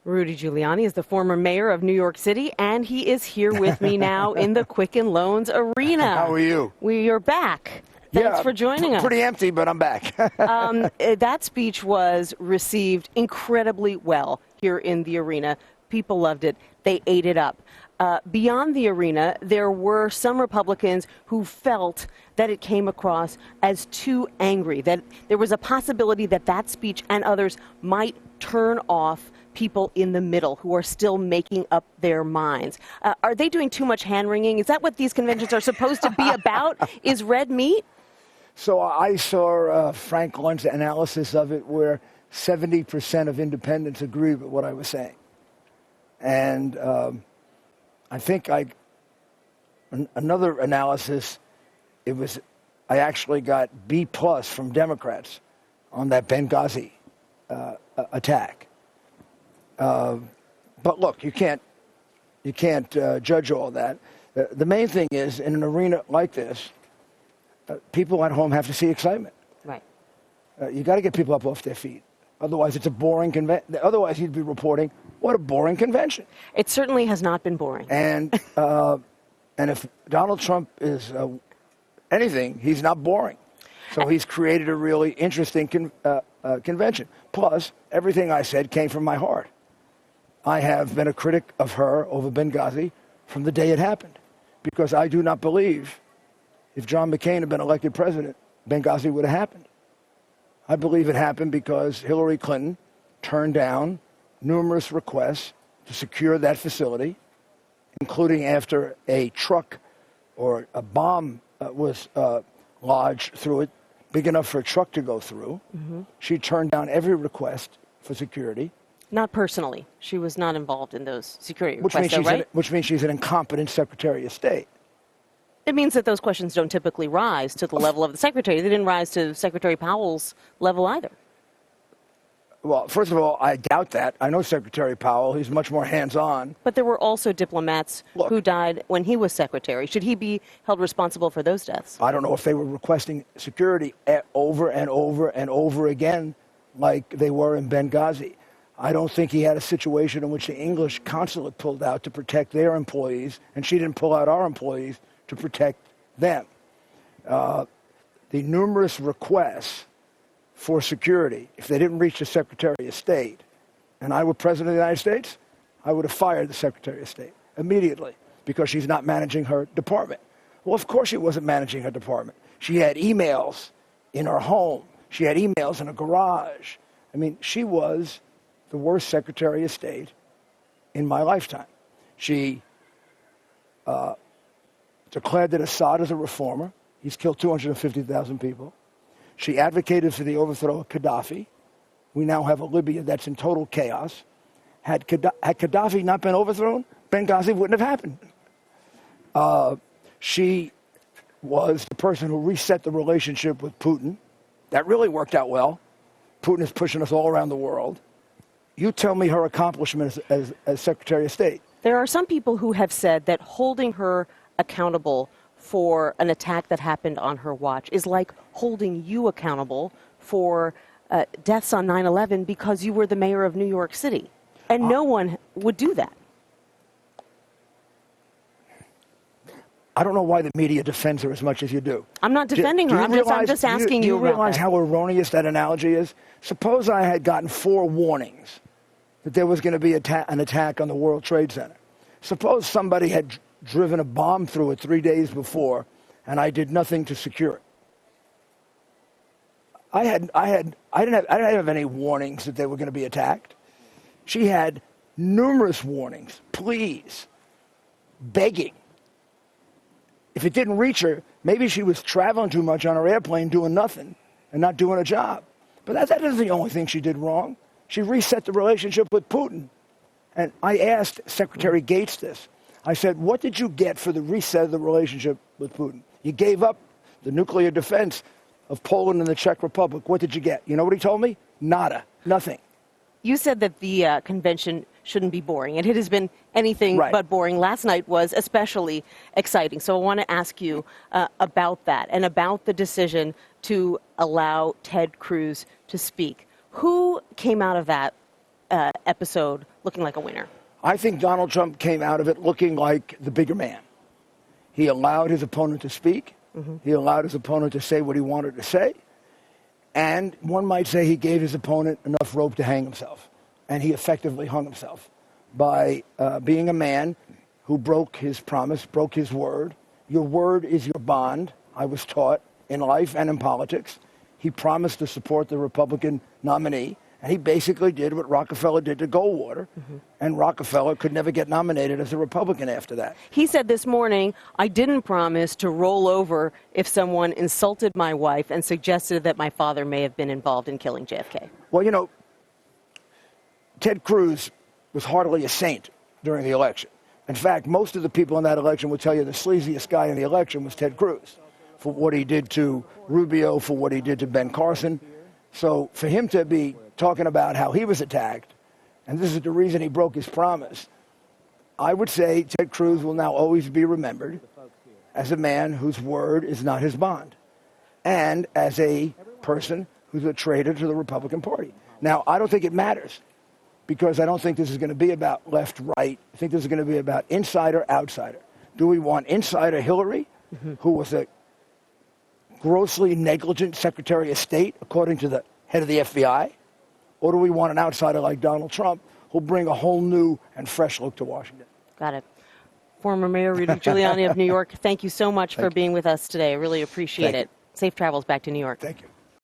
Rudy Giuliani is the former mayor of New York City, and he is here with me now in the Quicken Loans Arena. How are you? We are back. Thanks for joining us. Pretty empty, but I'm back. That speech was received incredibly well here in the arena. People loved it. They ate it up. Beyond the arena, there were some Republicans who felt that it came across as too angry, that there was a possibility that that speech and others might turn off people in the middle who are still making up their minds. Are they doing too much hand-wringing? Is that what these conventions are supposed to be about? Is red meat? So I saw Frank Lunt's analysis of it where 70% of independents agreed with what I was saying. And I think another analysis, I actually got B+ from Democrats on that Benghazi attack. But look, you can't judge all that. The main thing is, in an arena like this, people at home have to see excitement. Right. You got to get people up off their feet. Otherwise, it's a boring convention. Otherwise, you'd be reporting, what a boring convention. It certainly has not been boring. And if Donald Trump is anything, he's not boring. So he's created a really interesting convention. Plus, everything I said came from my heart. I have been a critic of her over Benghazi from the day it happened, because I do not believe if John McCain had been elected president, Benghazi would have happened. I believe it happened because Hillary Clinton turned down numerous requests to secure that facility, including after a truck or a bomb was lodged through it, big enough for a truck to go through. Mm-hmm. She turned down every request for security. Not personally. She was not involved in those security requests, which means she's an incompetent Secretary of State. It means that those questions don't typically rise to the level of the Secretary. They didn't rise to Secretary Powell's level either. Well, first of all, I doubt that. I know Secretary Powell. He's much more hands-on. But there were also diplomats who died when he was Secretary. Should he be held responsible for those deaths? I don't know if they were requesting security over and over and over again like they were in Benghazi. I don't think he had a situation in which the English consulate pulled out to protect their employees, and she didn't pull out our employees to protect them. The numerous requests for security, if they didn't reach the Secretary of State, and I were President of the United States, I would have fired the Secretary of State immediately because she's not managing her department. Well, of course she wasn't managing her department. She had emails in her home. She had emails in a garage. I mean, she was the worst Secretary of State in my lifetime. She declared that Assad is a reformer. He's killed 250,000 people. She advocated for the overthrow of Gaddafi. We now have a Libya that's in total chaos. Had Gaddafi not been overthrown, Benghazi wouldn't have happened. She was the person who reset the relationship with Putin. That really worked out well. Putin is pushing us all around the world. You tell me her accomplishment as Secretary of State. There are some people who have said that holding her accountable for an attack that happened on her watch is like holding you accountable for deaths on 9/11 because you were the mayor of New York City. And no one would do that. I don't know why the media defends her as much as you do. I'm not defending her. I'm just asking you about that. Do you realize how erroneous that analogy is? Suppose I had gotten 4 warnings that there was going to be an attack on the World Trade Center. Suppose somebody had driven a bomb through it 3 days before, and I did nothing to secure it. I didn't have any warnings that they were going to be attacked. She had numerous warnings, pleas, begging. If it didn't reach her, maybe she was traveling too much on her airplane doing nothing and not doing a job. But that isn't the only thing she did wrong. She reset the relationship with Putin. And I asked Secretary Gates this. I said, what did you get for the reset of the relationship with Putin? You gave up the nuclear defense of Poland and the Czech Republic. What did you get? You know what he told me? Nada. Nothing. You said that the convention shouldn't be boring, and it has been anything but boring. Last night was especially exciting. So I want to ask you about that and about the decision to allow Ted Cruz to speak. Who came out of that episode looking like a winner? I think Donald Trump came out of it looking like the bigger man. He allowed his opponent to speak. He allowed his opponent to say what he wanted to say. And one might say he gave his opponent enough rope to hang himself. And he effectively hung himself by being a man who broke his promise, broke his word. Your word is your bond, I was taught, in life and in politics. He promised to support the Republican nominee, and he basically did what Rockefeller did to Goldwater, and Rockefeller could never get nominated as a Republican after that. He said this morning, I didn't promise to roll over if someone insulted my wife and suggested that my father may have been involved in killing JFK. Well, you know, Ted Cruz was hardly a saint during the election. In fact, most of the people in that election would tell you the sleaziest guy in the election was Ted Cruz, for what he did to Rubio, for what he did to Ben Carson. So for him to be talking about how he was attacked, and this is the reason he broke his promise, I would say Ted Cruz will now always be remembered as a man whose word is not his bond, and as a person who's a traitor to the Republican Party. Now, I don't think it matters, because I don't think this is going to be about left, right. I think this is going to be about insider, outsider. Do we want insider Hillary, who was a grossly negligent Secretary of State, according to the head of the FBI? Or do we want an outsider like Donald Trump, who'll bring a whole new and fresh look to Washington? Got it. Former Mayor Rudy Giuliani of New York, thank you so much for being with us today. I really appreciate it. Safe travels back to New York. Thank you.